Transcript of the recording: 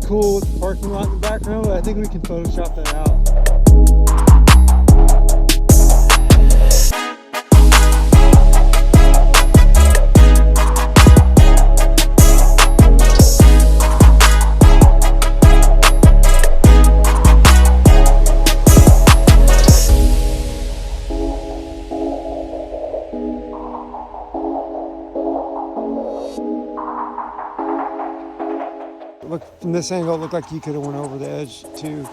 cool parking lot in the background, but I think we can Photoshop that out. Look, from this angle, it looked like you could have went over the edge too.